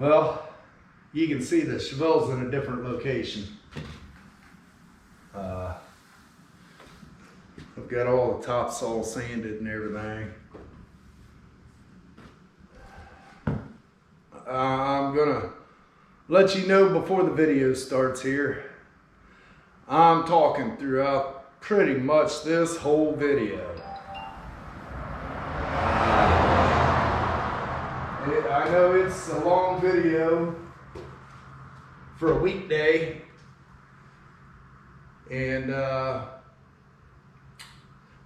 Well, you can see the Chevelle's in a different location. I've got all the tops all sanded and everything. I'm gonna let you know before the video starts here. I'm talking throughout pretty much this whole video. I know it's a long video for a weekday, and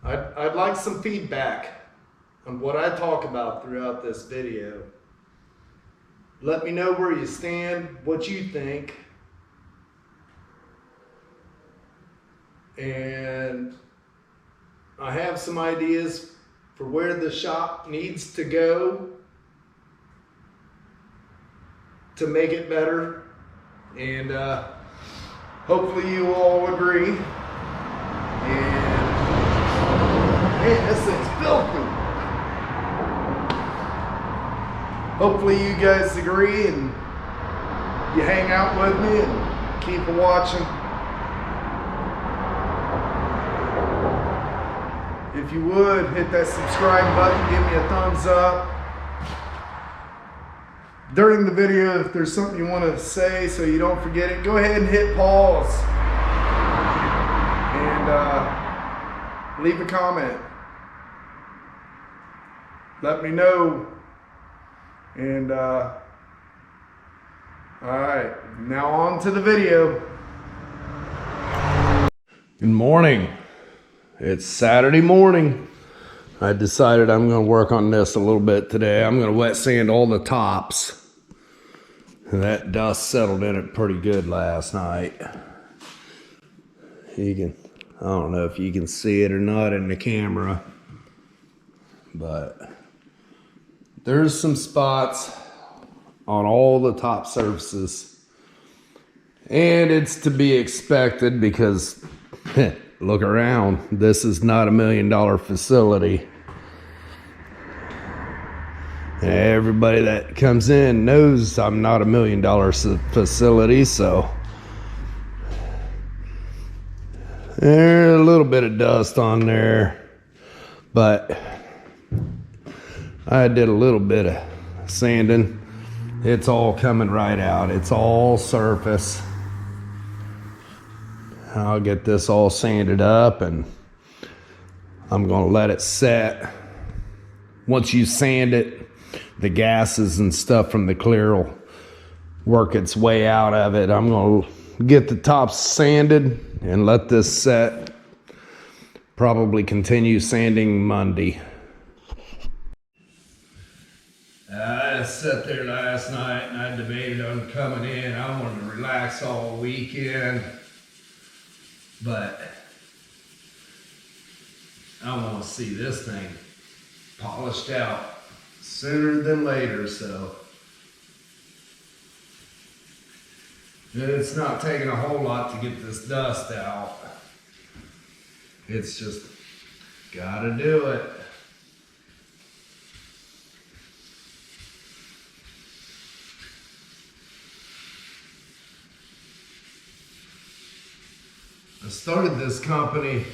I'd like some feedback on what I talk about throughout this video. Let me know where you stand, what you think, and I have some ideas for where the shop needs to go to make it better, and hopefully you all agree. And man, this thing's filthy. Hopefully you guys agree and you hang out with me and keep watching. If you would, hit that subscribe button, give me a thumbs up. During the video, if there's something you want to say so you don't forget it, go ahead and hit pause and leave a comment. Let me know. And all right, now on to the video. Good morning. It's Saturday morning. I decided I'm going to work on this a little bit today. I'm going to wet sand all the tops. And that dust settled in it pretty good last night. I don't know if you can see it or not in the camera, but there's some spots on all the top surfaces, and it's to be expected because look around. This is not $1 million facility. Everybody that comes in knows I'm not $1 million facility, so there's a little bit of dust on there, but I did a little bit of sanding. It's all coming right out. It's all surface. I'll get this all sanded up and I'm gonna let it set. Once you sand it, the gases and stuff from the clear will work its way out of it. I'm gonna get the tops sanded and let this set. Probably continue sanding Monday. I sat there last night and I debated on coming in. I wanted to relax all weekend, but I want to see this thing polished out sooner than later, so it's not taking a whole lot to get this dust out. It's just gotta do it. I started this company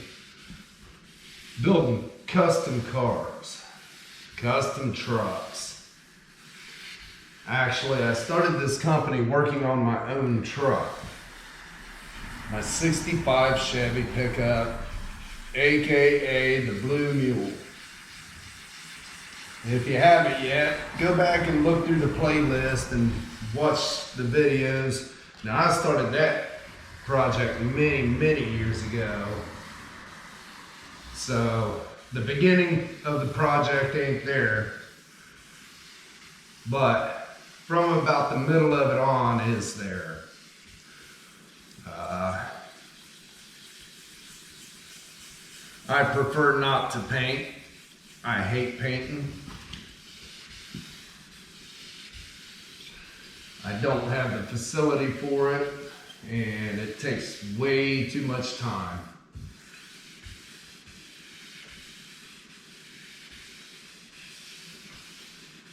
building custom cars, custom trucks. Actually, I started this company working on my own truck. My 65 Chevy pickup, AKA the Blue Mule. If you haven't yet, go back and look through the playlist and watch the videos. Now, I started that project many years ago. So the beginning of the project ain't there, but from about the middle of it on is there. I prefer not to paint. I hate painting. I don't have the facility for it, and it takes way too much time.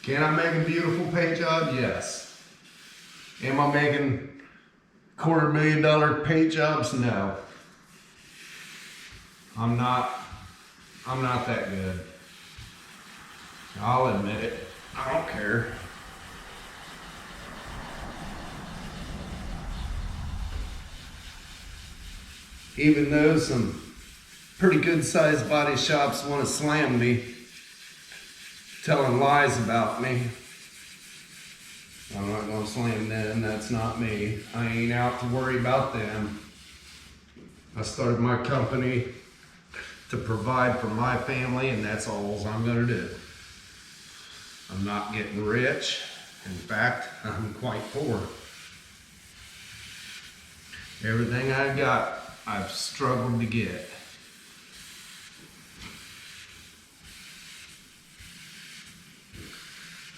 Can I make a beautiful paint job? Yes. Am I making $250,000 paint jobs? No. I'm not that good. I'll admit it. I don't care. Even though some pretty good sized body shops want to slam me, telling lies about me, I'm not going to slam them. That's not me. I ain't out to worry about them. I started my company to provide for my family, and that's all I'm going to do. I'm not getting rich. In fact, I'm quite poor. Everything I've got, I've struggled to get.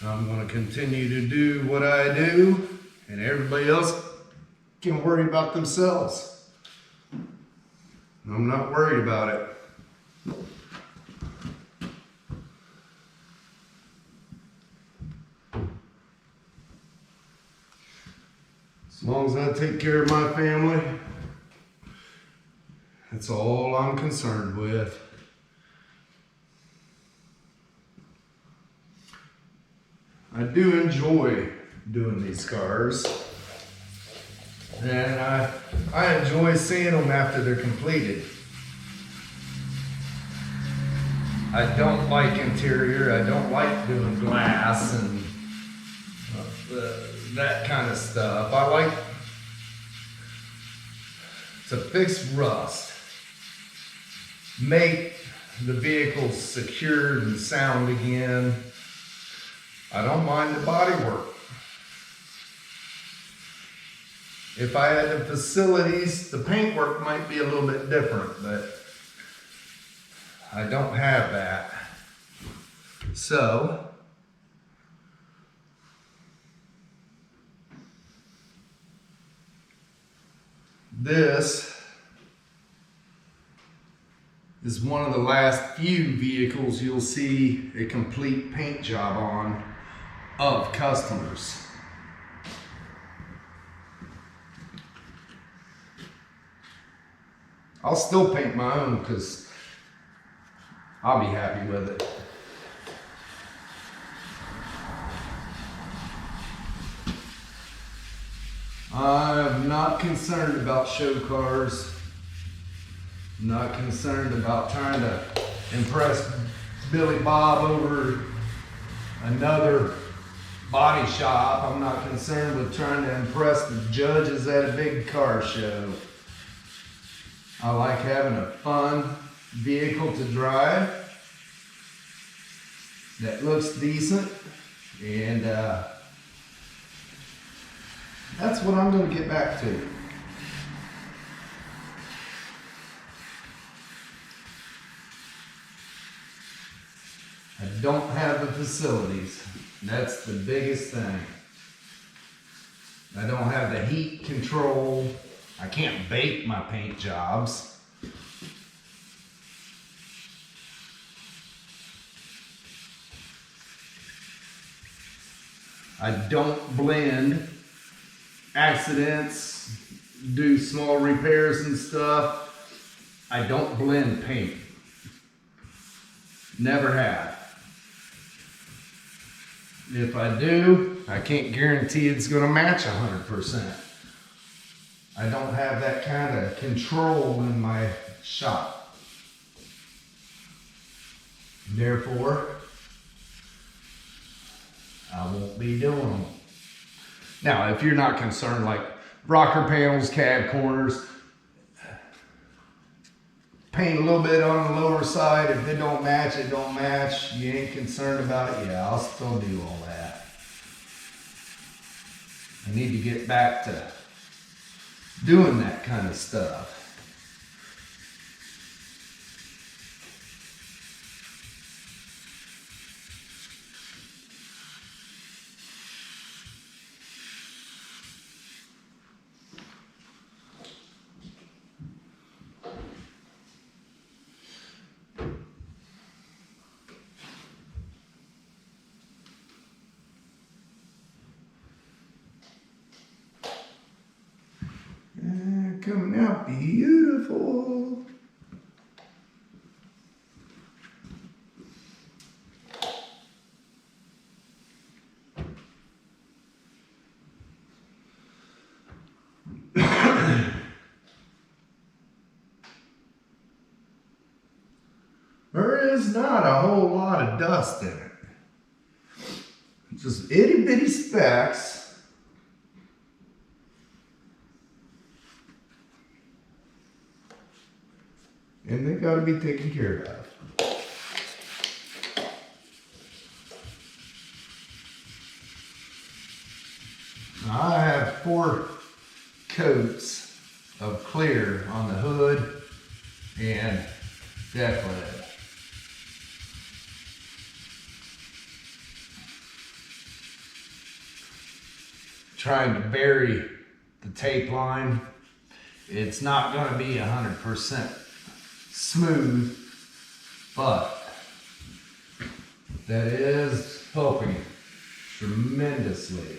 I'm going to continue to do what I do, and everybody else can worry about themselves. I'm not worried about it. As long as I take care of my family, that's all I'm concerned with. I do enjoy doing these cars, and I enjoy seeing them after they're completed. I don't like interior. I don't like doing glass and that kind of stuff. I like to fix rust, make the vehicles secured and sound again. I don't mind the body work. If I had the facilities, the paint work might be a little bit different, but I don't have that. So, this is one of the last few vehicles you'll see a complete paint job on of customers. I'll still paint my own because I'll be happy with it. I'm not concerned about show cars. I'm not concerned about trying to impress Billy Bob over another body shop. I'm not concerned with trying to impress the judges at a big car show. I like having a fun vehicle to drive that looks decent, and that's what I'm going to get back to. I don't have the facilities. That's the biggest thing. I don't have the heat control. I can't bake my paint jobs. I don't blend accidents, do small repairs and stuff. I don't blend paint. Never have. If I do, I can't guarantee it's going to match 100%. I don't have that kind of control in my shop. Therefore, I won't be doing them. Now, if you're not concerned, like rocker panels, cab corners, paint a little bit on the lower side. If it don't match, it don't match. You ain't concerned about it. Yeah, I'll still do all that. I need to get back to doing that kind of stuff. coming out beautiful. There is not a whole lot of dust in it. Just itty bitty specks. And they got to be taken care of. Now I have 4 coats of clear on the hood and deck lid. Trying to bury the tape line. It's not going to be 100% smooth, but that is helping tremendously.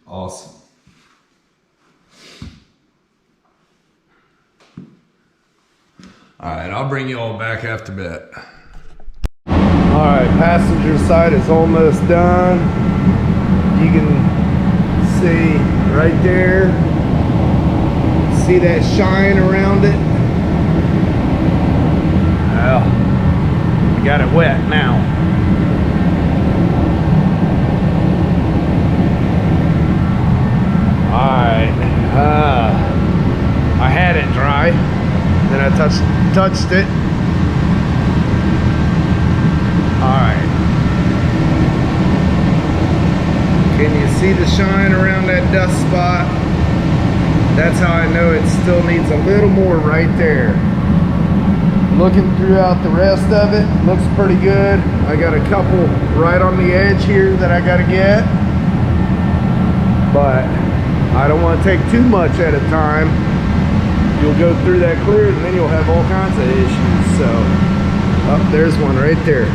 Awesome. All right, I'll bring you all back after a bit. All right, passenger side is almost done. You can see right there. See that shine around it? Well, I got it wet now. Alright, I had it dry, then I touched it. Alright, can you see the shine around that dust spot? That's how I know it still needs a little more right there. Looking throughout the rest of it, looks pretty good. I got a couple right on the edge here that I gotta get, but I don't want to take too much at a time. You'll go through that clear and then you'll have all kinds of issues. So, oh, there's one right there.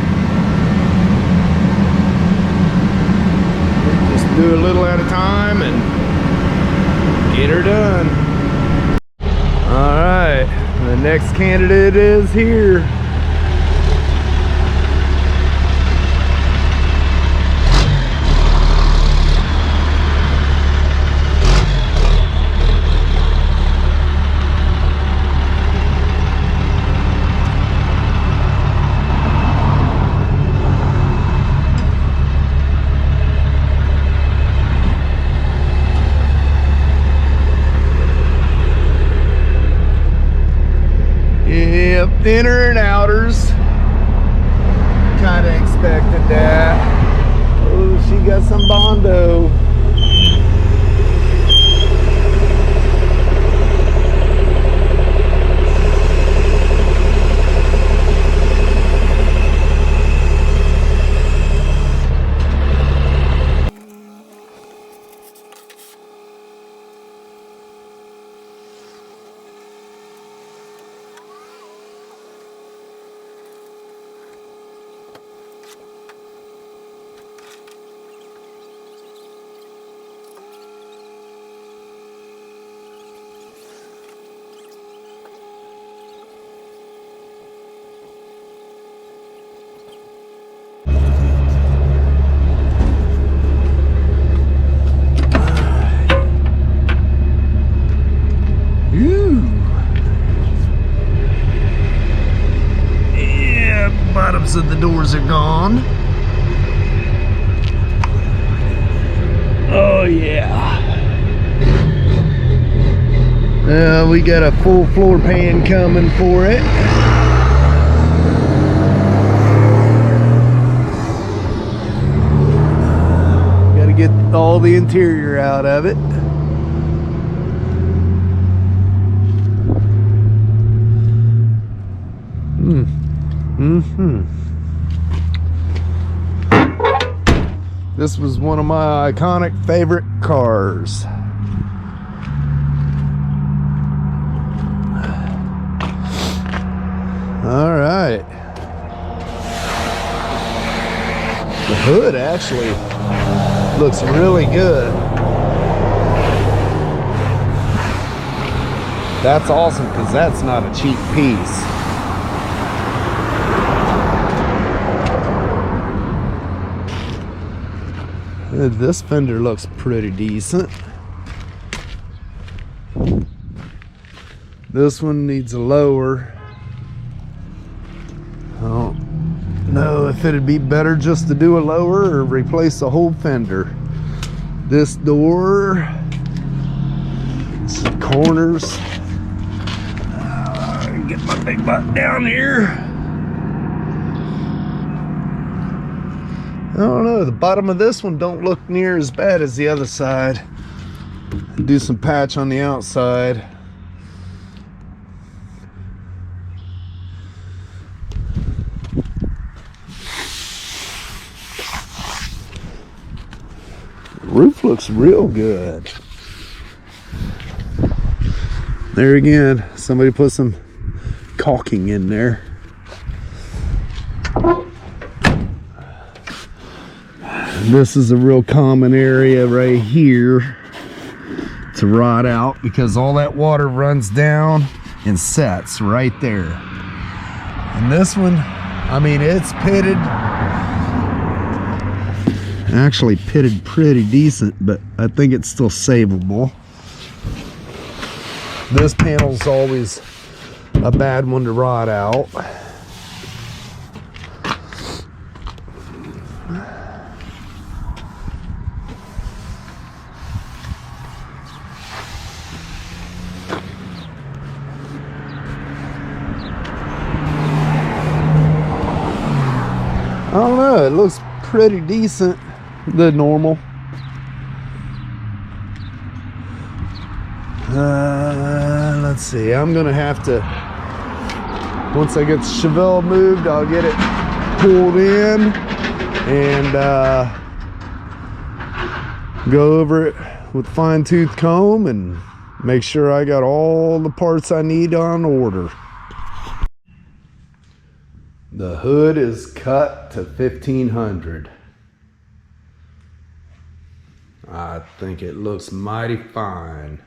Just do a little at a time and get her done. All right, the next candidate is here. Yep, inner and outers. Kind of expected that. Oh, she got some Bondo. Bottoms of the doors are gone. Oh yeah. We got a full floor pan coming for it. Got to get all the interior out of it. This was one of my iconic favorite cars. All right. The hood actually looks really good. That's awesome because that's not a cheap piece. This fender looks pretty decent. This one needs a lower. I don't know if it'd be better just to do a lower or replace the whole fender. This door, some corners. Get my big butt down here. I don't know, the bottom of this one don't look near as bad as the other side. Do some patch on the outside. The roof looks real good. There again, somebody put some caulking in there. This is a real common area right here to rot out because all that water runs down and sets right there. And this one, I mean, it's pitted. Actually pitted pretty decent, but I think it's still savable. This panel's always a bad one to rot out. I don't know, it looks pretty decent, the normal. Let's see, I'm gonna have to, once I get the Chevelle moved, I'll get it pulled in and go over it with a fine-tooth comb and make sure I got all the parts I need on order. The hood is cut to 1500. I think it looks mighty fine.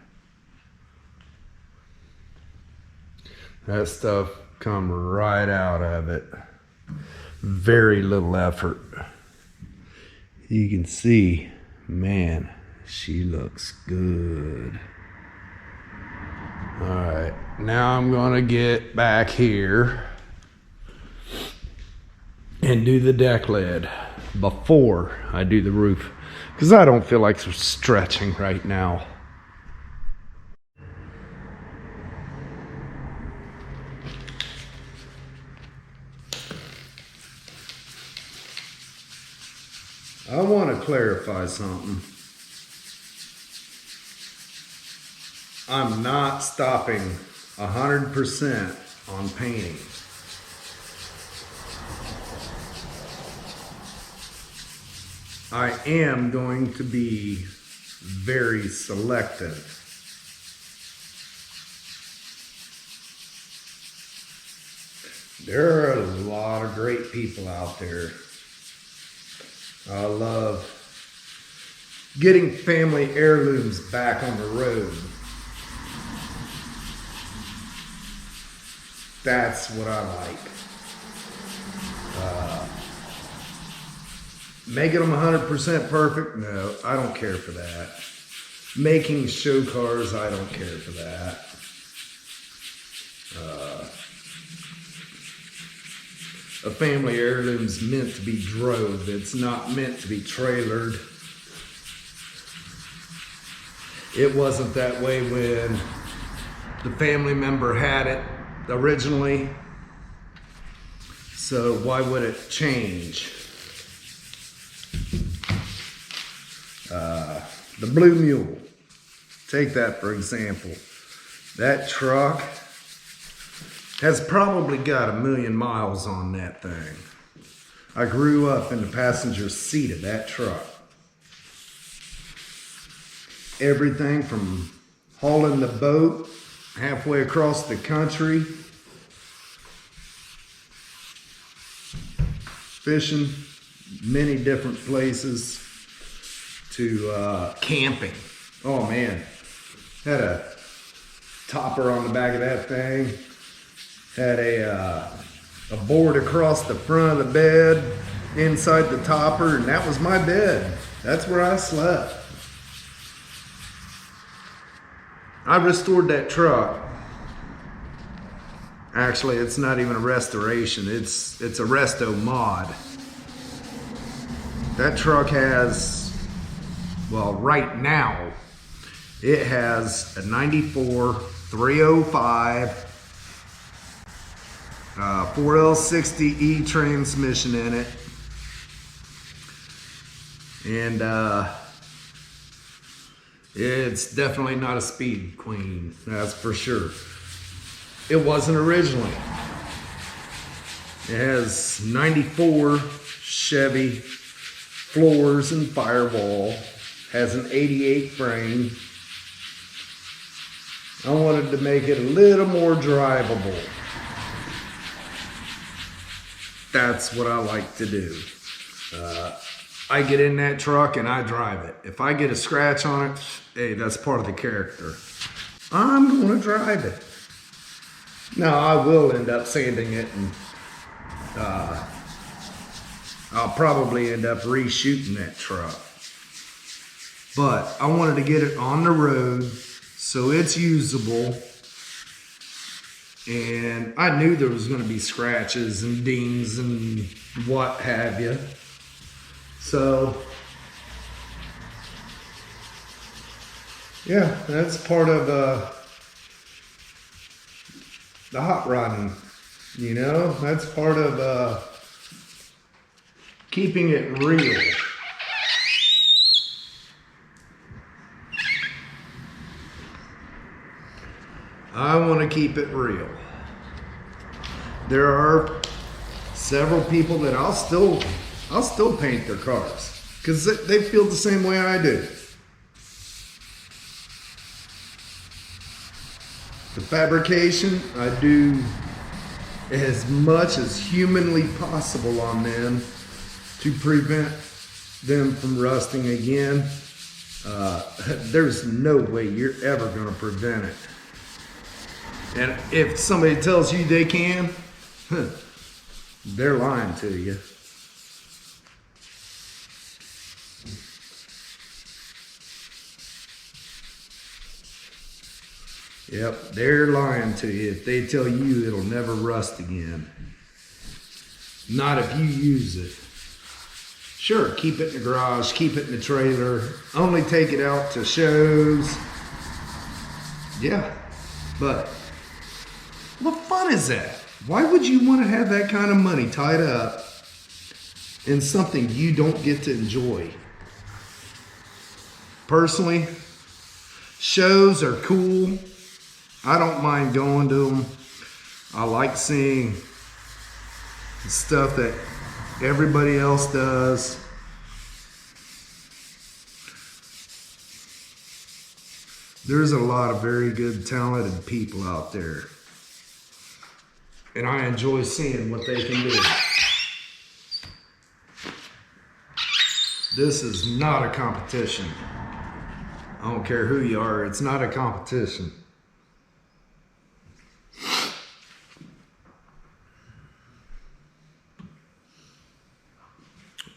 That stuff come right out of it. Very little effort. You can see, man, she looks good. All right, now I'm gonna get back here and do the deck lid before I do the roof, because I don't feel like stretching right now. I want to clarify something. I'm not stopping 100% on painting. I am going to be very selective. There are a lot of great people out there. I love getting family heirlooms back on the road. That's what I like. Making them 100% perfect? No, I don't care for that. Making show cars? I don't care for that. A family heirloom's meant to be drove. It's not meant to be trailered. It wasn't that way when the family member had it originally. So why would it change? The Blue Mule. Take that for example. That truck has probably got 1,000,000 miles on that thing. I grew up in the passenger seat of that truck. Everything from hauling the boat halfway across the country, fishing many different places, to camping. Oh man, had a topper on the back of that thing. Had a board across the front of the bed inside the topper, and that was my bed. That's where I slept. I restored that truck. Actually, it's not even a restoration. It's a resto mod. That truck has, well, right now, it has a 94 305 4L60E transmission in it. And it's definitely not a speed queen, that's for sure. It wasn't originally. It has 94 Chevy floors and firewall. Has an 88 frame. I wanted to make it a little more drivable. That's what I like to do. I get in that truck and I drive it. If I get a scratch on it, hey, that's part of the character. I'm gonna drive it. Now I will end up sanding it, and I'll probably end up reshooting that truck. But I wanted to get it on the road so it's usable. And I knew there was gonna be scratches and dings and what have you. So, yeah, that's part of the hot rodding, you know? That's part of keeping it real. I want to keep it real. There are several people that I'll still paint their cars because they feel the same way I do. The fabrication, I do as much as humanly possible on them to prevent them from rusting again. There's no way you're ever going to prevent it. And if somebody tells you they can, they're lying to you. Yep, they're lying to you if they tell you it'll never rust again. Not if you use it. Sure, keep it in the garage, keep it in the trailer, only take it out to shows. Yeah, but what fun is that? Why would you want to have that kind of money tied up in something you don't get to enjoy? Personally, shows are cool. I don't mind going to them. I like seeing the stuff that everybody else does. There's a lot of very good, talented people out there. And I enjoy seeing what they can do. This is not a competition. I don't care who you are, it's not a competition.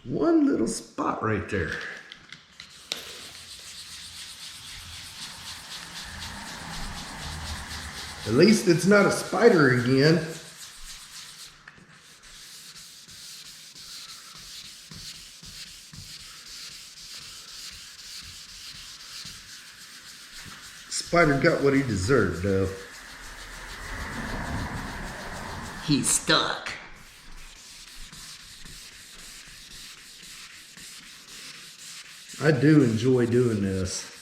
One little spot right there. At least it's not a spider again. Spider got what he deserved, though. He's stuck. I do enjoy doing this.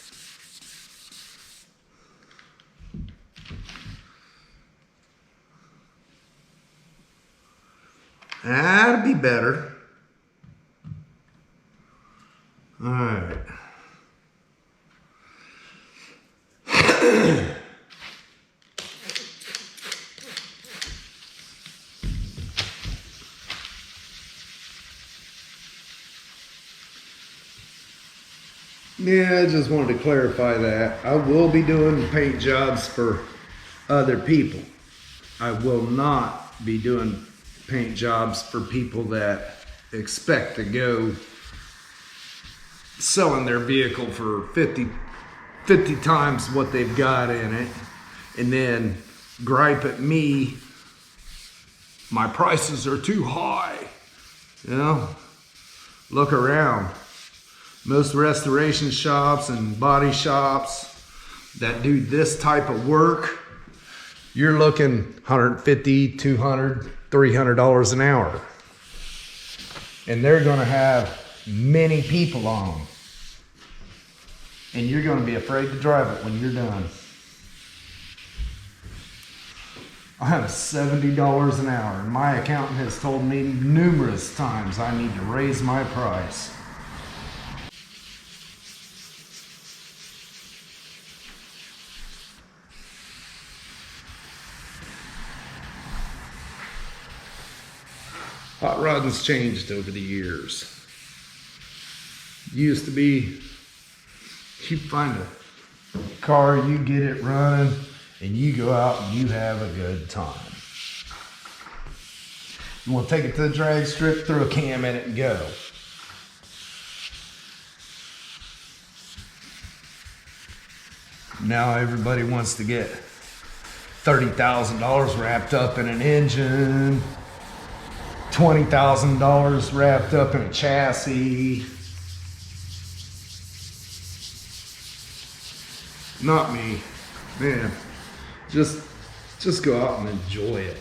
That'd be better. All right. Yeah, I just wanted to clarify that. I will be doing paint jobs for other people. I will not be doing paint jobs for people that expect to go selling their vehicle for 50 times what they've got in it and then gripe at me, my prices are too high. You know, look around. Most restoration shops and body shops that do this type of work, you're looking $150, $200, $300 an hour. And they're gonna have many people on them. And you're gonna be afraid to drive it when you're done. I have $70 an hour, and my accountant has told me numerous times I need to raise my price. Hot rodding's changed over the years. Used to be, you find a car, you get it running, and you go out and you have a good time. You want to take it to the drag strip, throw a cam in it and go. Now everybody wants to get $30,000 wrapped up in an engine, $20,000 wrapped up in a chassis. Not me, man. Just go out and enjoy it.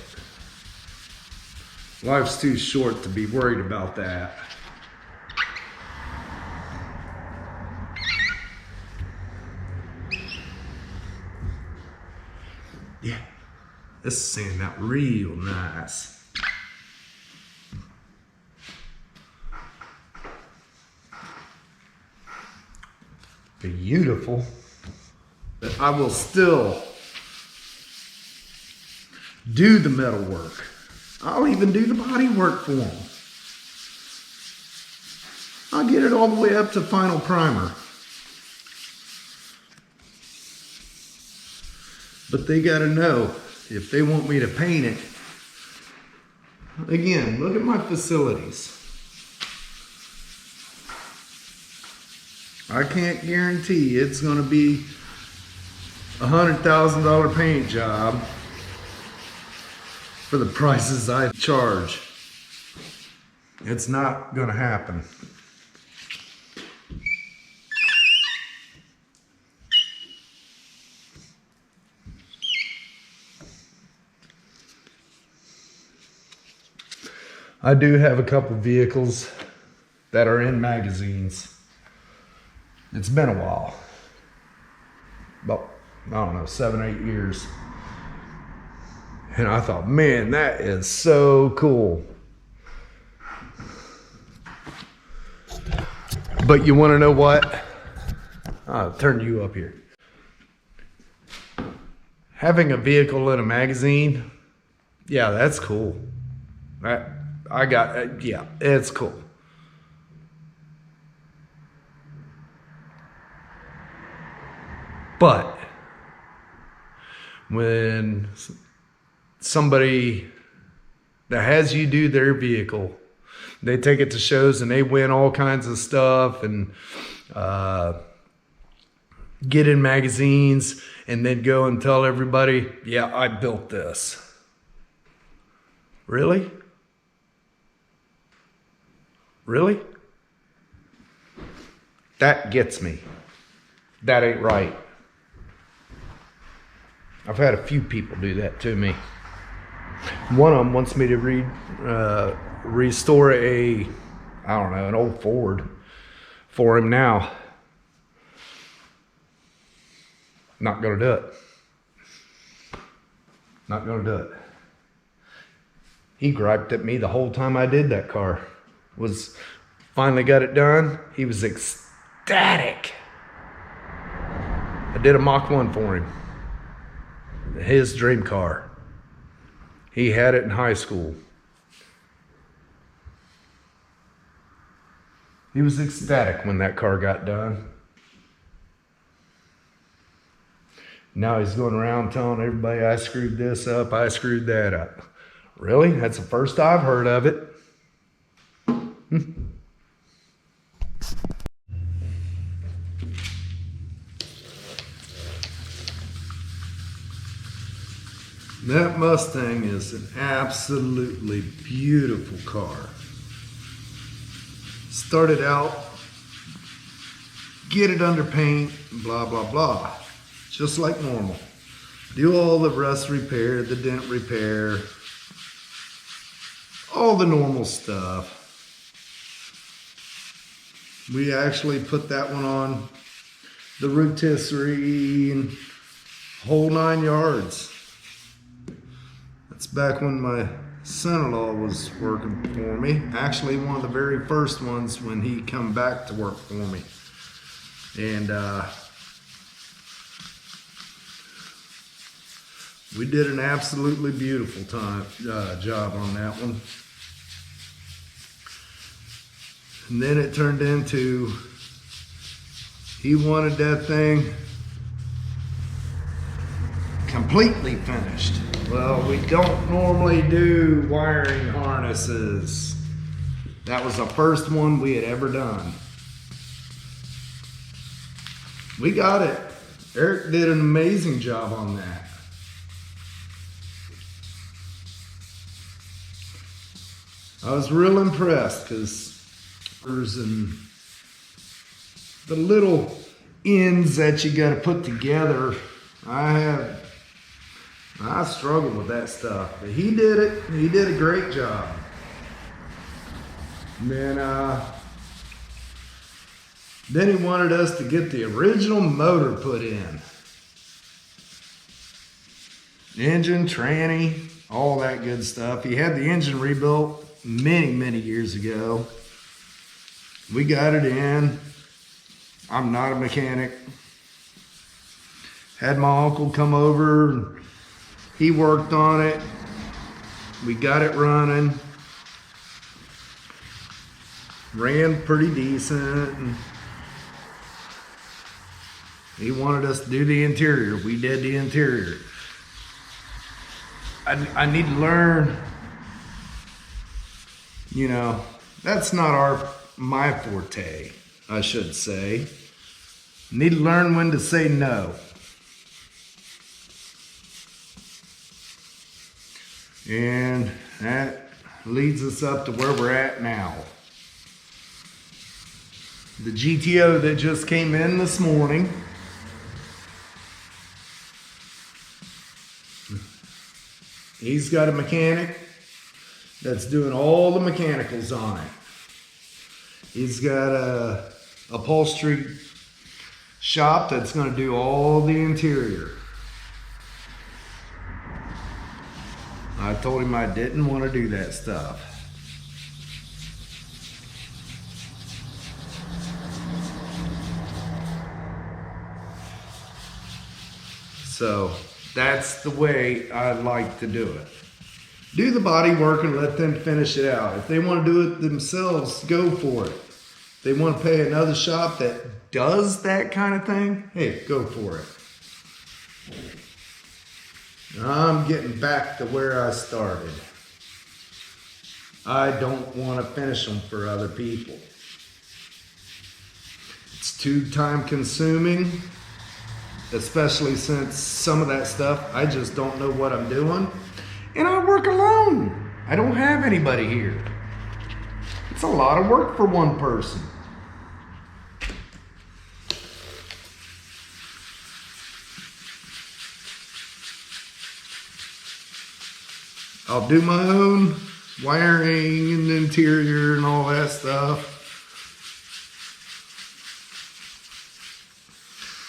Life's too short to be worried about that. Yeah, this is sanding out real nice. Beautiful. But I will still do the metal work. I'll even do the body work for them. I'll get it all the way up to final primer. But they gotta know, if they want me to paint it, again, look at my facilities. I can't guarantee it's gonna be a $100,000 paint job for the prices I charge. It's not gonna happen. I do have a couple vehicles that are in magazines. It's been a while. About, I don't know, 7, 8 years. And I thought, man, that is so cool. But you want to know what? I'll turn you up here. Having a vehicle in a magazine, yeah, that's cool. Yeah, it's cool. But when somebody that has you do their vehicle, they take it to shows and they win all kinds of stuff and get in magazines and then go and tell everybody, yeah, I built this. Really? Really? That gets me. That ain't right. I've had a few people do that to me. One of them wants me to restore I don't know, an old Ford for him now. Not gonna do it. Not gonna do it. He griped at me the whole time I did that car. Finally got it done. He was ecstatic. I did a Mach 1 for him. His dream car. He had it in high school. He was ecstatic when that car got done. Now he's going around telling everybody I screwed this up, I screwed that up. Really? That's the first I've heard of it. That Mustang is an absolutely beautiful car. Started out, get it under paint, blah, blah, blah. Just like normal. Do all the rust repair, the dent repair, all the normal stuff. We actually put that one on the rotisserie and whole 9 yards. That's back when my son-in-law was working for me. Actually, one of the very first ones when he come back to work for me. And we did an absolutely beautiful job on that one. And then it turned into, he wanted that thing completely finished. Well, we don't normally do wiring harnesses. That was the first one we had ever done. We got it. Eric did an amazing job on that. I was real impressed because and the little ends that you got to put together, I struggled with that stuff, but he did it. He did a great job. And then he wanted us to get the original motor put in. Engine, tranny, all that good stuff. He had the engine rebuilt many years ago. We got it in. I'm not a mechanic. Had my uncle come over and he worked on it. We got it running. Ran pretty decent. And he wanted us to do the interior. We did the interior. I need to learn, you know, that's not my forte, I should say. Need to learn when to say no. And that leads us up to where we're at now. The GTO that just came in this morning. He's got a mechanic that's doing all the mechanicals on it. He's got a upholstery shop that's going to do all the interior. I told him I didn't want to do that stuff. So that's the way I like to do it. Do the body work and let them finish it out. If they want to do it themselves, go for it. If they want to pay another shop that does that kind of thing, hey, go for it. I'm getting back to where I started. I don't want to finish them for other people. It's too time consuming, especially since some of that stuff, I just don't know what I'm doing. And I work alone. I don't have anybody here. It's a lot of work for one person. I'll do my own wiring and interior and all that stuff.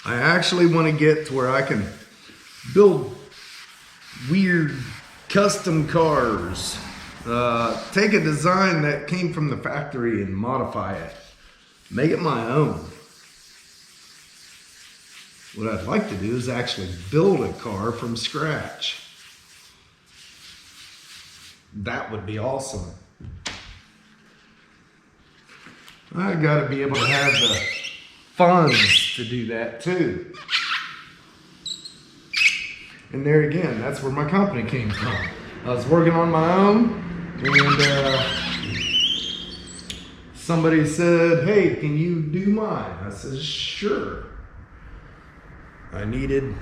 I actually want to get to where I can build weird custom cars. Take a design that came from the factory and modify it. Make it my own. What I'd like to do is actually build a car from scratch. That would be awesome. I gotta be able to have the funds to do that too. And there again, that's where my company came from. I was working on my own, and somebody said, hey, can you do mine? I said, sure. I needed,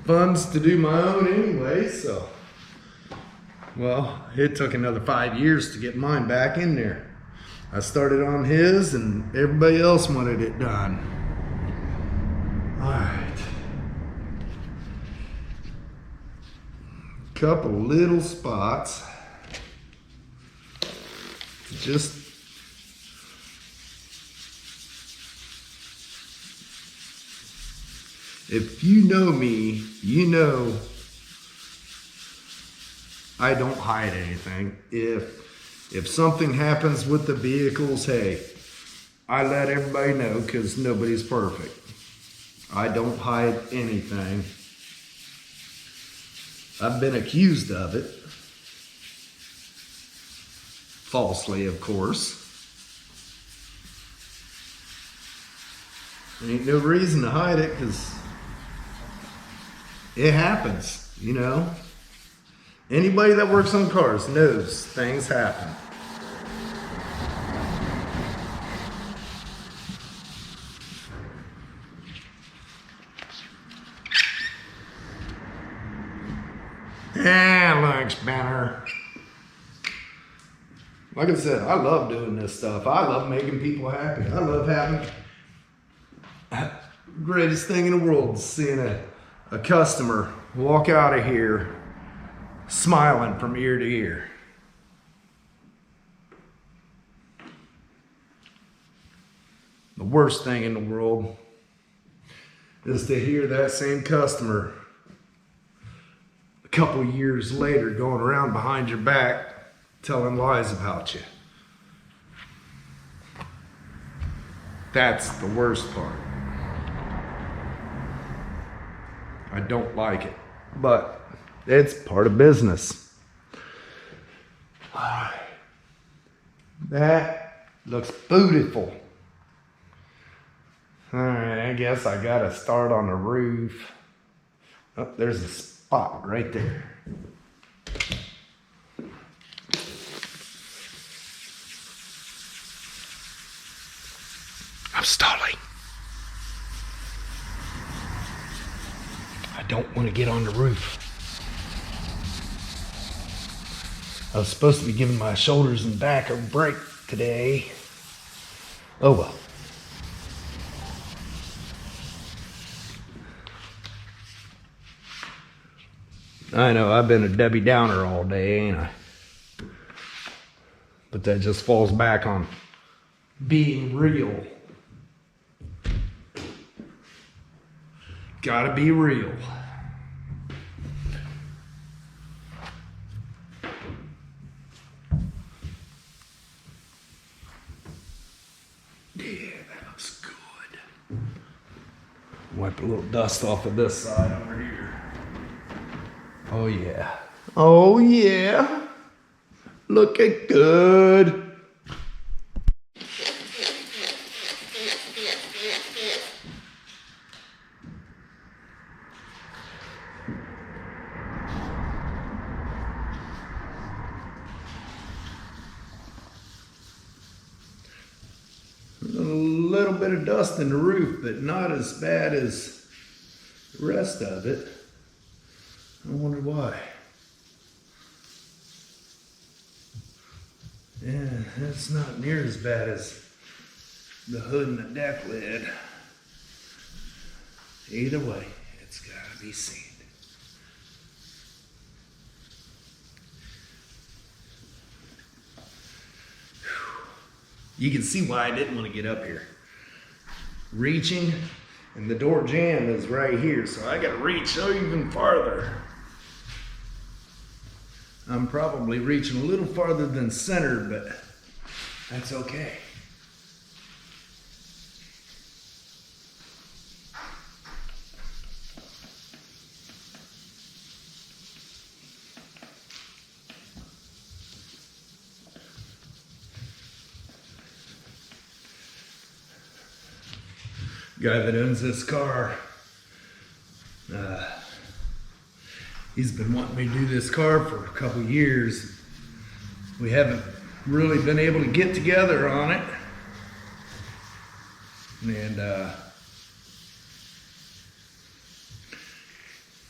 funds to do my own anyway, so. Well, it took another 5 years to get mine back in there. I started on his and everybody else wanted it done. All right. Couple little spots. Just if you know me, you know I don't hide anything. If something happens with the vehicles, hey, I let everybody know because nobody's perfect. I don't hide anything. I've been accused of it. Falsely, of course. There ain't no reason to hide it because it happens, you know. Anybody that works on cars knows things happen. Looks better. Like I said, I love doing this stuff. I love making people happy. I love having greatest thing in the world is seeing a customer walk out of here smiling from ear to ear. The worst thing in the world is to hear that same customer a couple years later going around behind your back telling lies about you. That's the worst part. I don't like it, but it's part of business. That looks beautiful. All right, I guess I gotta start on the roof. Oh, there's a spot right there. I'm stalling. I don't want to get on the roof. I was supposed to be giving my shoulders and back a break today. Oh well. I know, I've been a Debbie Downer all day, ain't I? But that just falls back on being real. Gotta be real. Yeah, that looks good. Wipe a little dust off of this side over here. Oh yeah. Oh yeah. Looking good. A little bit of dust in the roof, but not as bad as the rest of it. I wonder why. Yeah, that's not near as bad as the hood and the deck lid. Either way, it's gotta be sanded. You can see why I didn't want to get up here. Reaching, and the door jamb is right here, so I gotta reach even farther. I'm probably reaching a little farther than centered, but that's okay. Guy that owns this car, he's been wanting me to do this car for a couple years. We haven't really been able to get together on it. And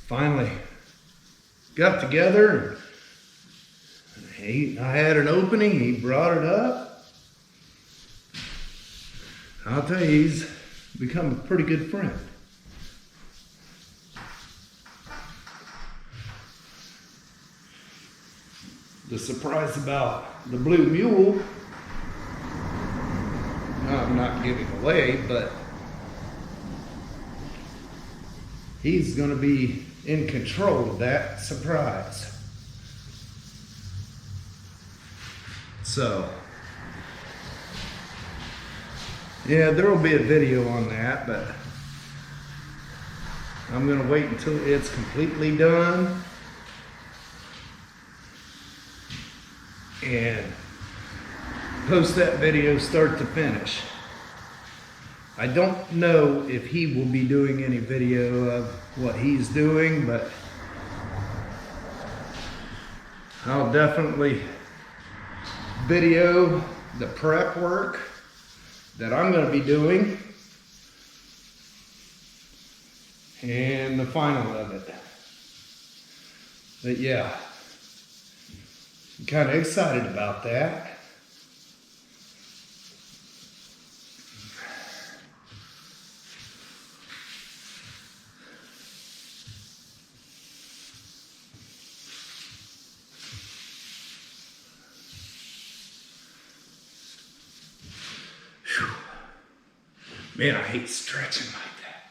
finally got together. I had an opening, he brought it up. I'll tell you, he's become a pretty good friend. The surprise about the Blue Mule, I'm not giving away, but he's going to be in control of that surprise. So, yeah, there will be a video on that, but I'm going to wait until it's completely done and post that video start to finish. I don't know if he will be doing any video of what he's doing, but I'll definitely video the prep work that I'm going to be doing and the final of it. But yeah, I'm kind of excited about that. Man, I hate stretching like that.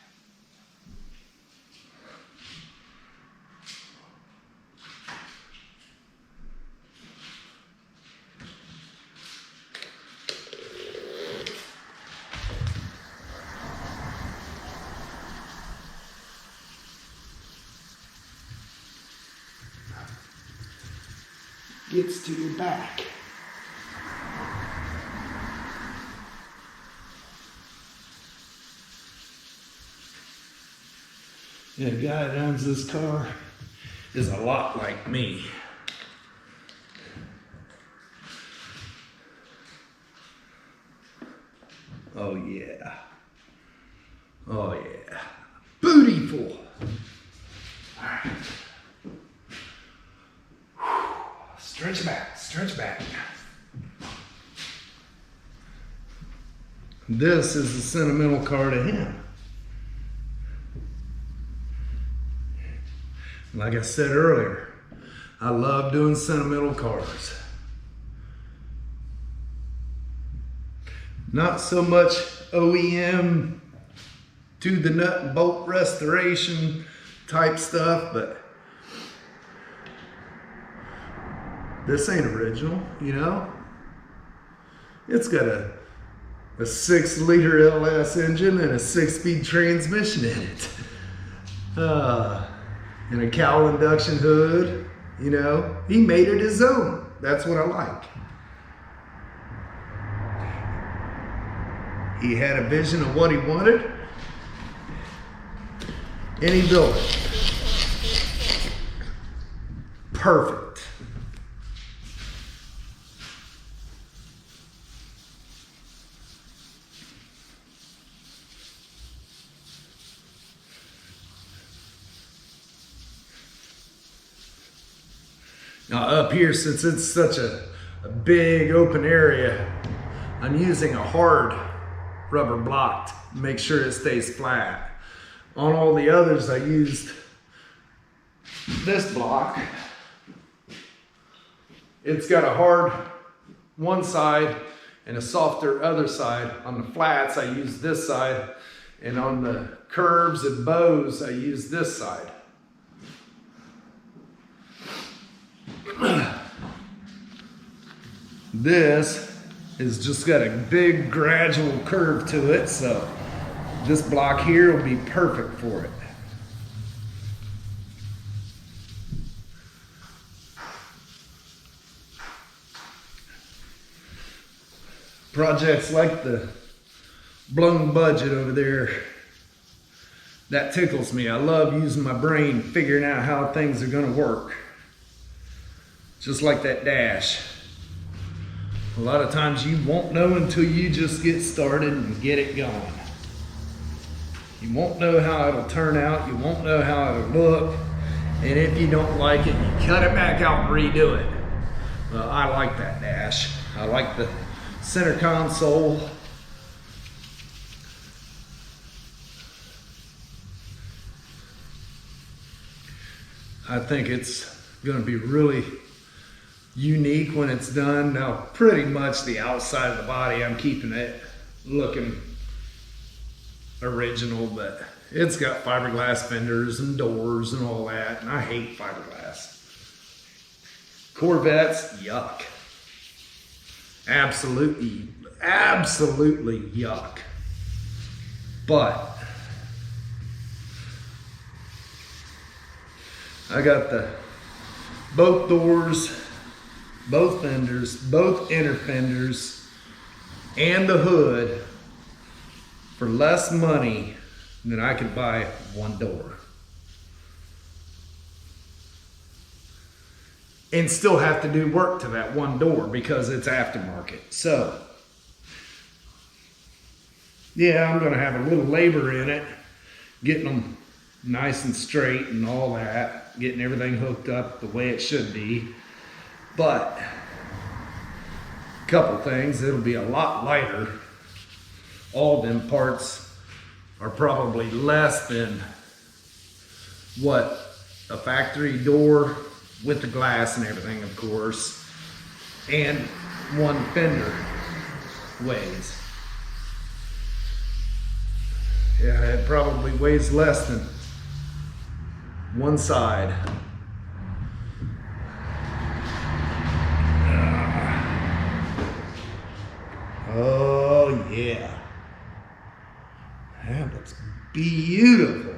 Gets to your back. Yeah, the guy that owns this car is a lot like me. Oh yeah. Oh yeah. Bootyful. Alright. Stretch back, stretch back. This is a sentimental car to him. Like I said earlier, I love doing sentimental cars. Not so much OEM to the nut and bolt restoration type stuff, but this ain't original, you know? It's got a 6-liter LS engine and a 6-speed transmission in it. And a cowl induction hood, you know? He made it his own. That's what I like. He had a vision of what he wanted, and he built it. Perfect. Now up here, since it's such a big open area, I'm using a hard rubber block to make sure it stays flat. On all the others, I used this block. It's got a hard one side and a softer other side. On the flats, I use this side, and on the curves and bows, I use this side. This has just got a big gradual curve to it, so this block here will be perfect for it. Projects like the blown budget over there, that tickles me. I love using my brain, figuring out how things are gonna work. Just like that dash. A lot of times you won't know until you just get started and get it going. You won't know how it'll turn out, you won't know how it'll look, and if you don't like it, you cut it back out and redo it. Well, I like that dash. I like the center console. I think it's going to be really unique when it's done. Now, pretty much the outside of the body, I'm keeping it looking original, but it's got fiberglass fenders and doors and all that, and I hate fiberglass. Corvettes, yuck. Absolutely yuck. But I got both doors, both fenders, both inner fenders, and the hood for less money than I could buy one door. And still have to do work to that one door because it's aftermarket. So, yeah, I'm gonna have a little labor in it, getting them nice and straight and all that, getting everything hooked up the way it should be. But a couple things, it'll be a lot lighter. All them parts are probably less than what a factory door with the glass and everything, of course, and one fender weighs. Yeah, it probably weighs less than one side. Oh yeah, that looks beautiful.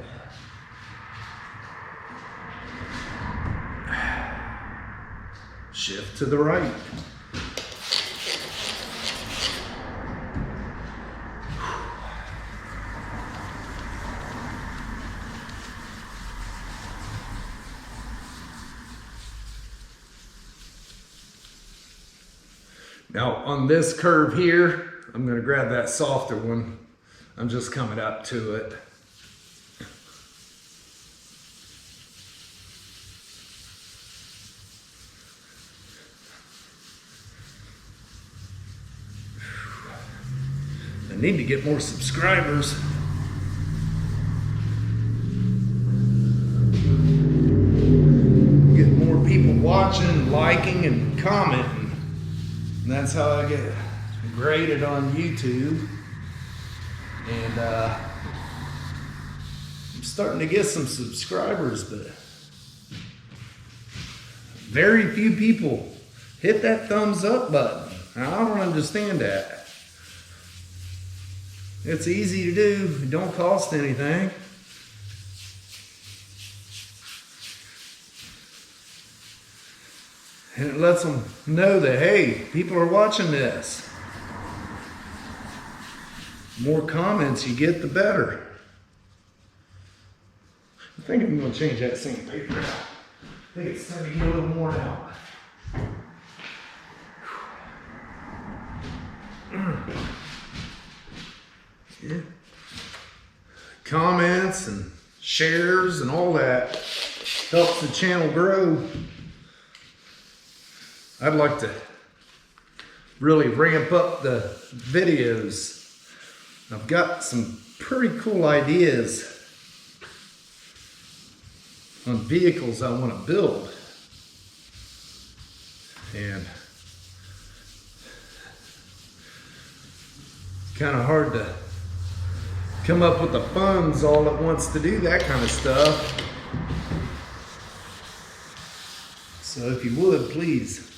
Shift to the right. Now on this curve here, I'm going to grab that softer one. I'm just coming up to it. I need to get more subscribers. Get more people watching, liking, and commenting. And that's how I get graded on YouTube. And I'm starting to get some subscribers, but very few people hit that thumbs up button. I don't understand that. It's easy to do, it don't cost anything. And it lets them know that, hey, people are watching this. The more comments you get, the better. I think I'm going to change that sandpaper out. I think it's starting to get a little worn out. Yeah. Comments and shares and all that helps the channel grow. I'd like to really ramp up the videos. I've got some pretty cool ideas on vehicles I want to build. And kind of hard to come up with the funds all at once to do that kind of stuff. So if you would, please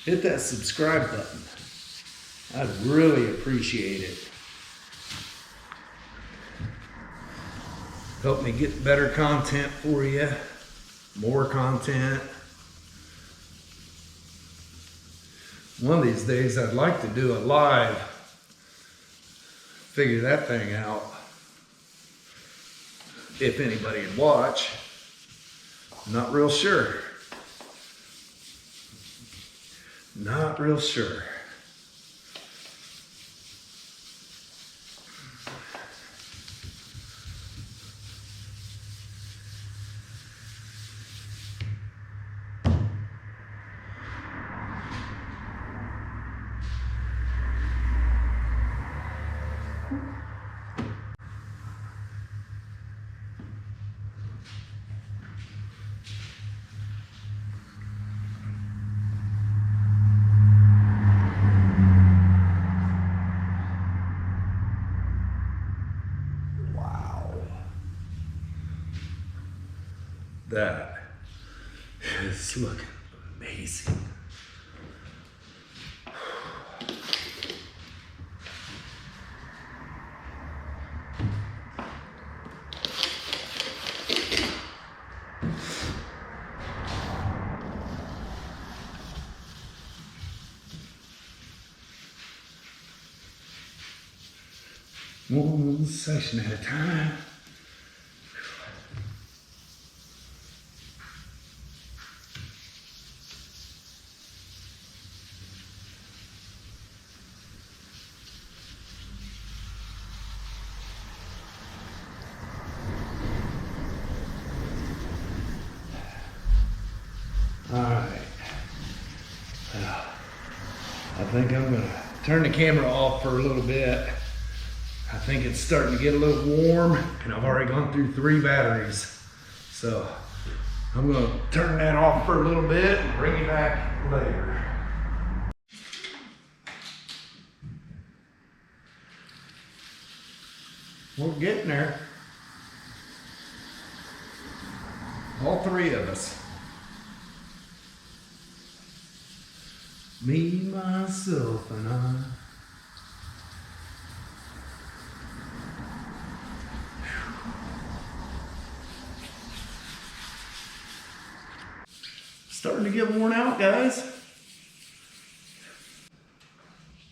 hit that subscribe button. I'd really appreciate it. Help me get better content for you, more content. One of these days I'd like to do a live, figure that thing out. If anybody would watch, not real sure. Not real sure. That is looking amazing. One section at a time. All right. I think I'm gonna turn the camera off for a little bit. I think it's starting to get a little warm, and I've already gone through 3 batteries. So I'm gonna turn that off for a little bit and bring you back later. We're getting there. All 3 of us. Me, myself, and I. Starting to get worn out, guys.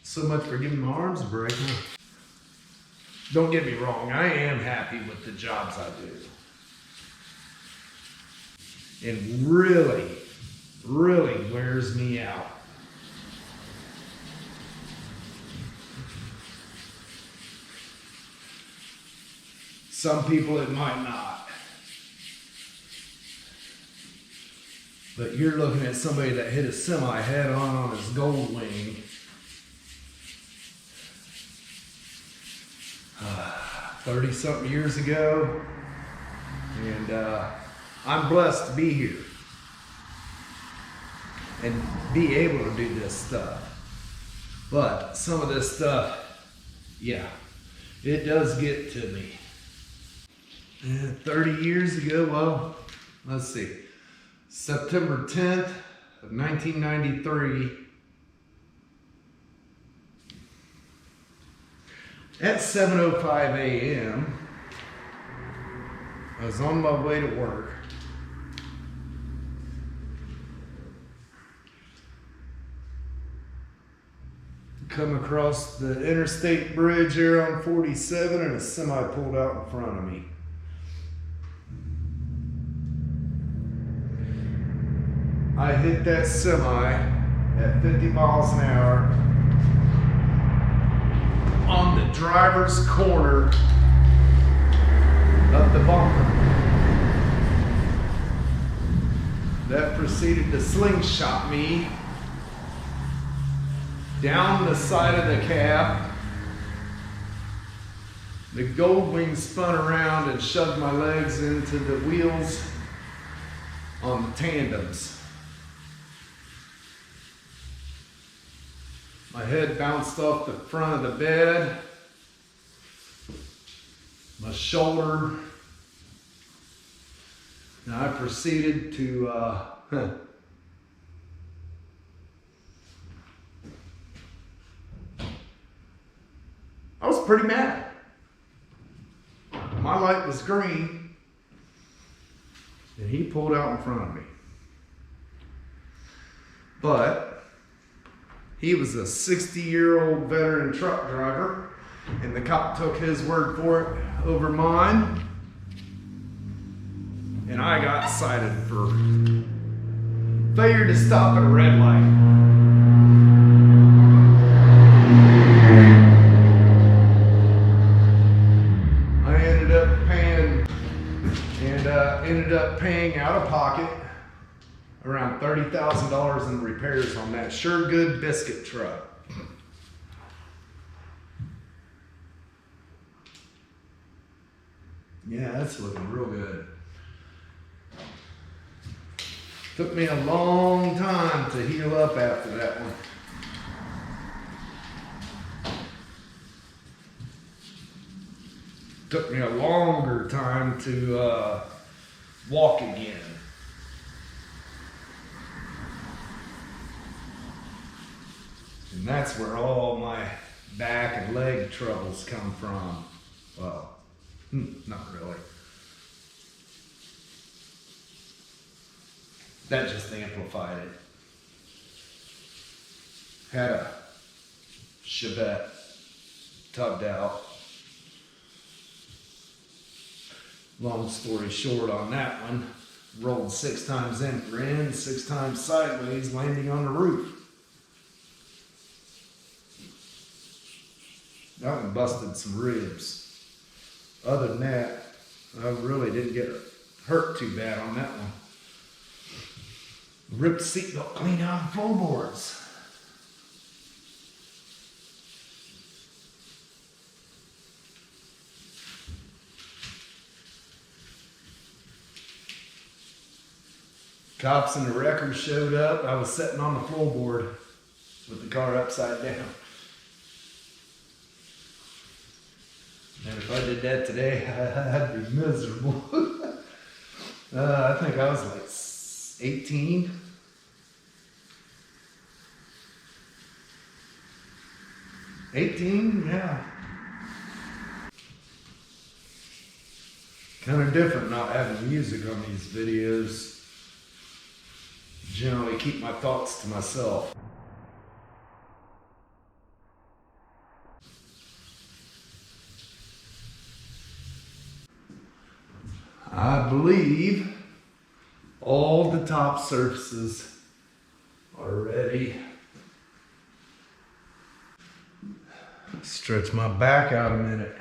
So much for giving my arms a break. Don't get me wrong, I am happy with the jobs I do. It really, really wears me out. Some people it might not. But you're looking at somebody that hit a semi head on his gold wing. 30-something years ago. And I'm blessed to be here. And be able to do this stuff. But some of this stuff, yeah, it does get to me. 30 years ago, well, let's see. September 10th of 1993. At 7:05 a.m., I was on my way to work. Come across the interstate bridge here on 47, and a semi pulled out in front of me. I hit that semi at 50 miles an hour on the driver's corner of the bumper. That proceeded to slingshot me down the side of the cab. The gold wing spun around and shoved my legs into the wheels on the tandems. My head bounced off the front of the bed. my shoulder. And I proceeded to, I was pretty mad. My light was green, and he pulled out in front of me. But he was a 60-year-old veteran truck driver, and the cop took his word for it over mine. And I got cited for failure to stop at a red light. I ended up paying out of pocket around $30,000 in repairs on that Sure Good biscuit truck. Yeah, that's looking real good. Took me a long time to heal up after that one. Took me a longer time to walk again. And that's where all my back and leg troubles come from. Well, not really. That just amplified it. Had a Chevelle tugged out. Long story short on that one, rolled 6 times in for in, 6 times sideways, landing on the roof. That one busted some ribs. Other than that, I really didn't get hurt too bad on that one. Ripped the seatbelt clean out of the floorboards. Cops and the wreckers showed up. I was sitting on the floorboard with the car upside down. And if I did that today, I'd be miserable. I think I was like 18. Yeah. Kind of different not having music on these videos. Generally keep my thoughts to myself. I believe all the top surfaces are ready. Stretch my back out a minute.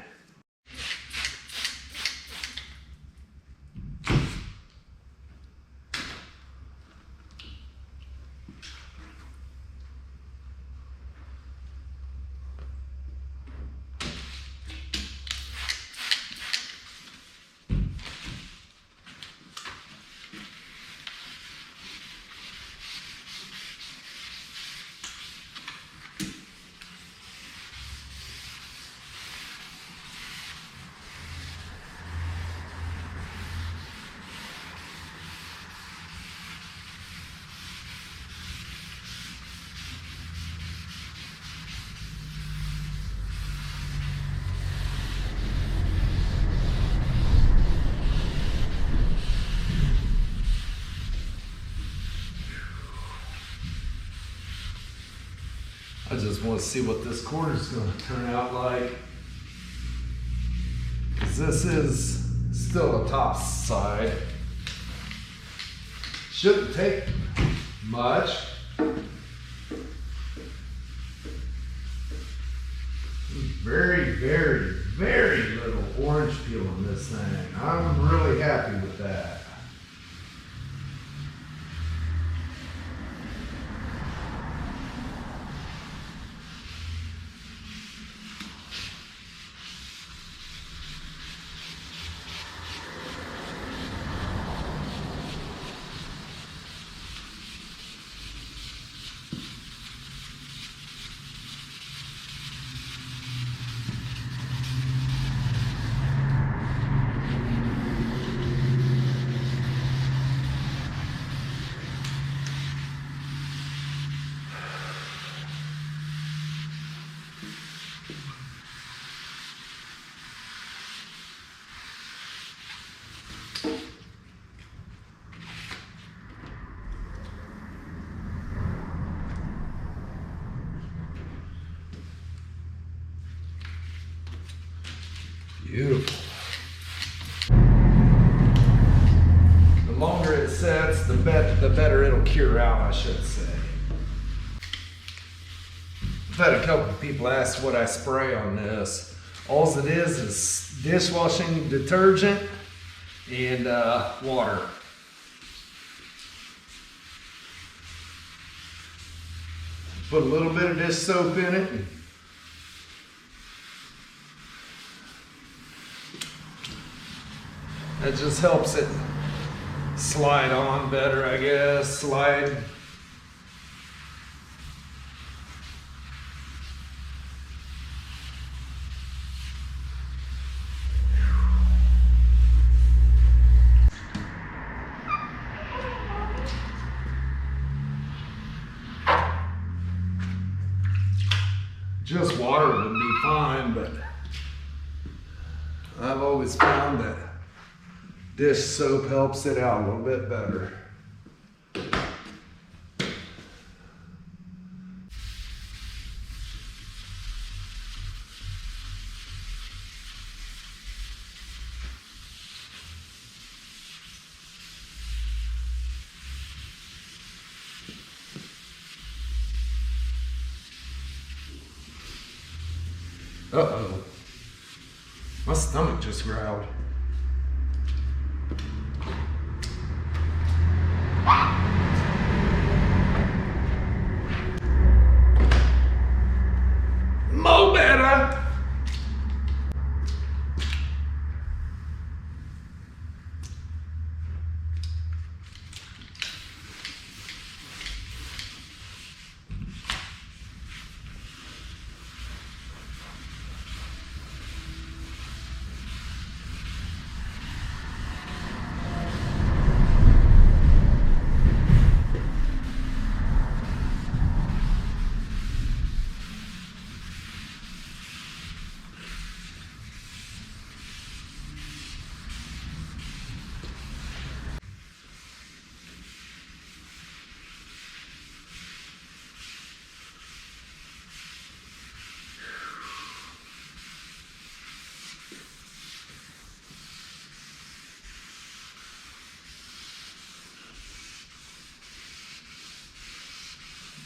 I just want to see what this corner's going to turn out like. Because this is still a top side. Shouldn't take much. Very, very, very little orange peel in this thing. I'm really happy with that. Beautiful. The longer it sets, the better it'll cure out, I should say. I've had a couple of people ask what I spray on this. All it is dishwashing detergent and water. Put a little bit of dish soap in it. That just helps it slide on better, I guess. Slide. Just water would be fine, but I've always found that dish soap helps it out a little bit better. Uh-oh. My stomach just growled. Mo better.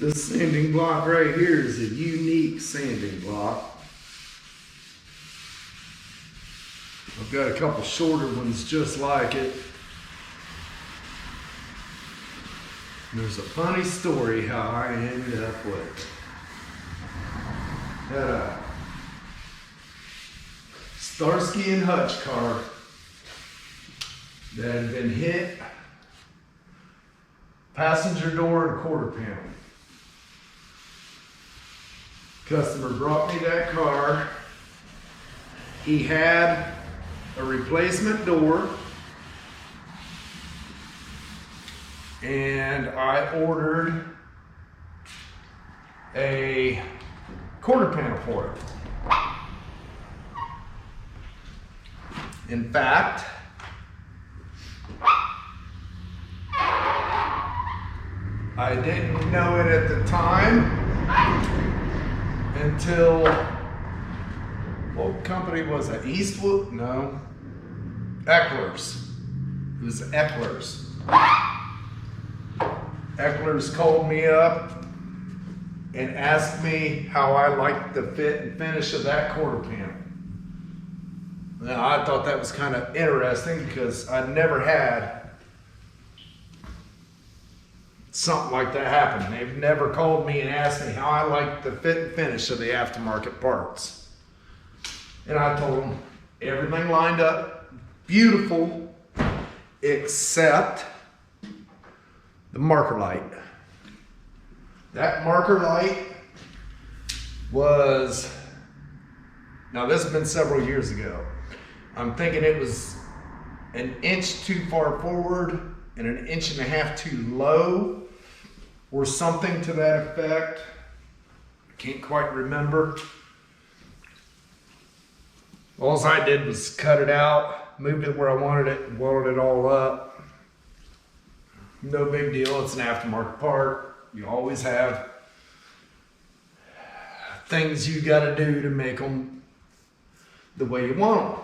This sanding block right here is a unique sanding block. I've got a couple shorter ones just like it. There's a funny story how I ended up with it. Had a Starsky and Hutch car that had been hit, passenger door and quarter panel. Customer brought me that car. He had a replacement door, and I ordered a quarter panel for it. In fact, I didn't know it at the time until, what company was it? Eastwood? No. Eckler's. It was Eckler's. Eckler's called me up and asked me how I liked the fit and finish of that quarter panel. Now, I thought that was kind of interesting because I never had something like that happen. They've never called me and asked me how I like the fit and finish of the aftermarket parts. And I told them everything lined up beautiful except the marker light. That marker light was, now this has been several years ago. I'm thinking it was an inch too far forward and an inch and a half too low, or something to that effect. I can't quite remember. All I did was cut it out, moved it where I wanted it, and welded it all up. No big deal, it's an aftermarket part. You always have things you gotta do to make them the way you want them.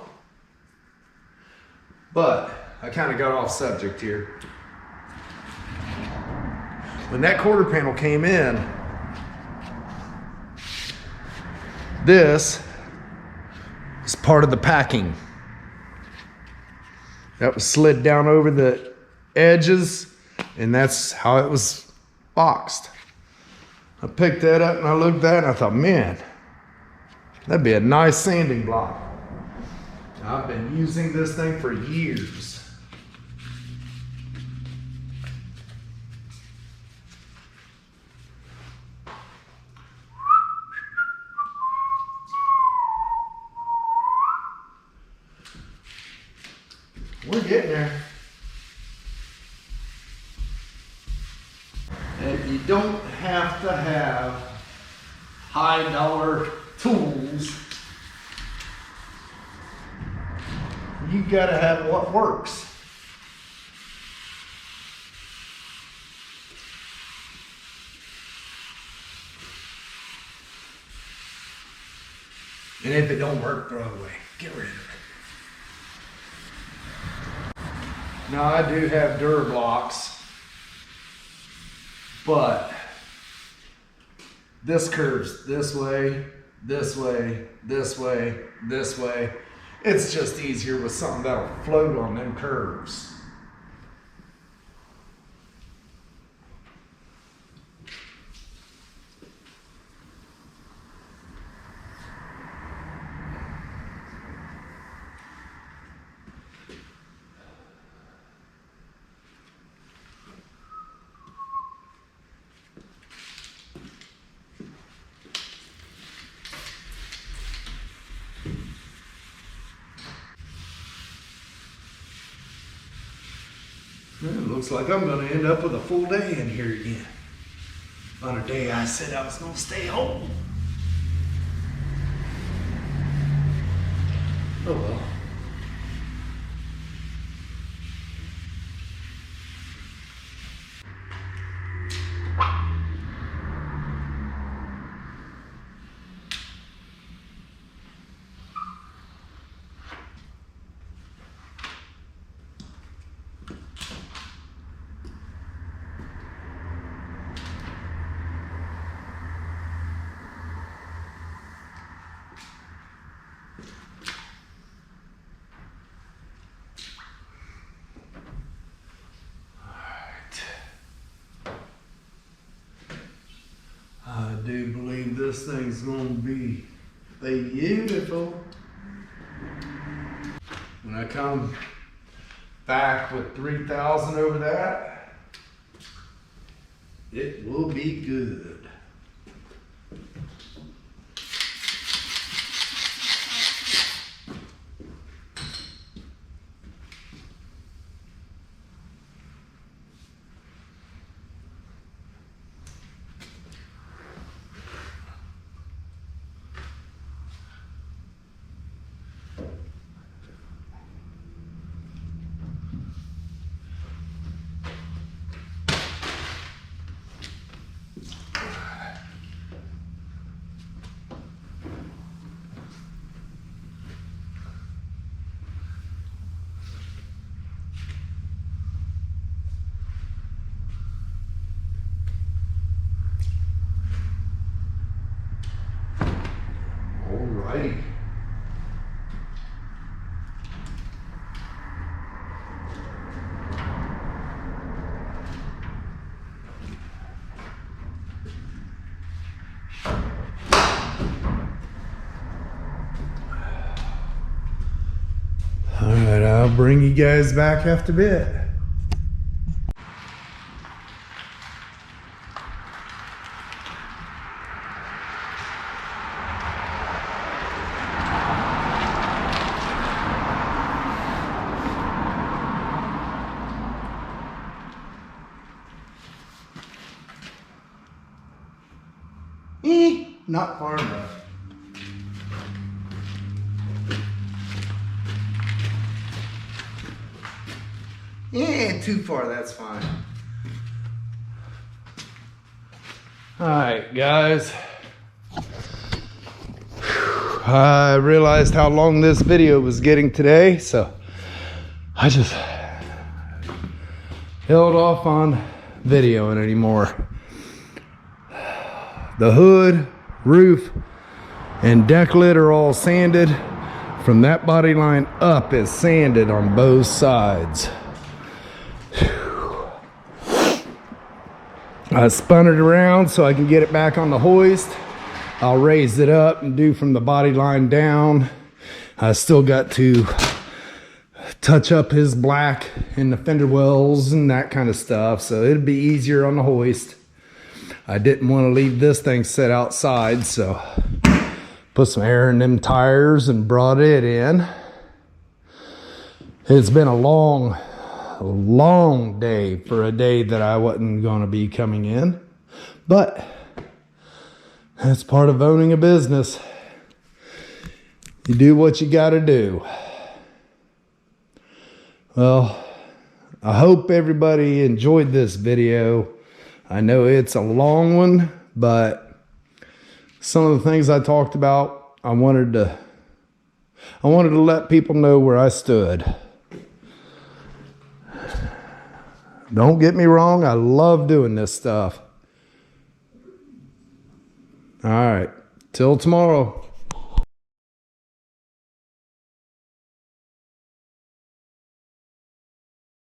But I kind of got off subject here. When that quarter panel came in, this is part of the packing. That was slid down over the edges, and that's how it was boxed. I picked that up and I looked at that and I thought, man, that'd be a nice sanding block. I've been using this thing for years. We're getting there. And you don't have to have high dollar tools. You gotta have what works. And if it don't work, throw it away. Get rid of it. Now I do have Durablocks, but this curves this way, this way, this way, this way. It's just easier with something that'll float on them curves. It looks like I'm going to end up with a full day in here again. On a day I said I was going to stay home. Oh well. I do believe this thing's going to be beautiful. When I come back with 3,000 over that, it will be good. Alrighty. Alright, I'll bring you guys back after a bit. Not far enough. Too far, that's fine. Alright, guys. I realized how long this video was getting today, so I just held off on videoing anymore. The hood, roof, and deck lid are all sanded. From that body line up is sanded on both sides. I spun it around so I can get it back on the hoist. I'll raise it up and do from the body line down. I still got to touch up his black and the fender wells and that kind of stuff, so it'd be easier on the hoist. I didn't want to leave this thing set outside, so put some air in them tires and brought it in. It's been a long day for a day that I wasn't going to be coming in, but that's part of owning a business. You do what you got to do. Well, I hope everybody enjoyed this video. I know it's a long one, but some of the things I talked about, I wanted to let people know where I stood. Don't get me wrong, I love doing this stuff. All right, till tomorrow.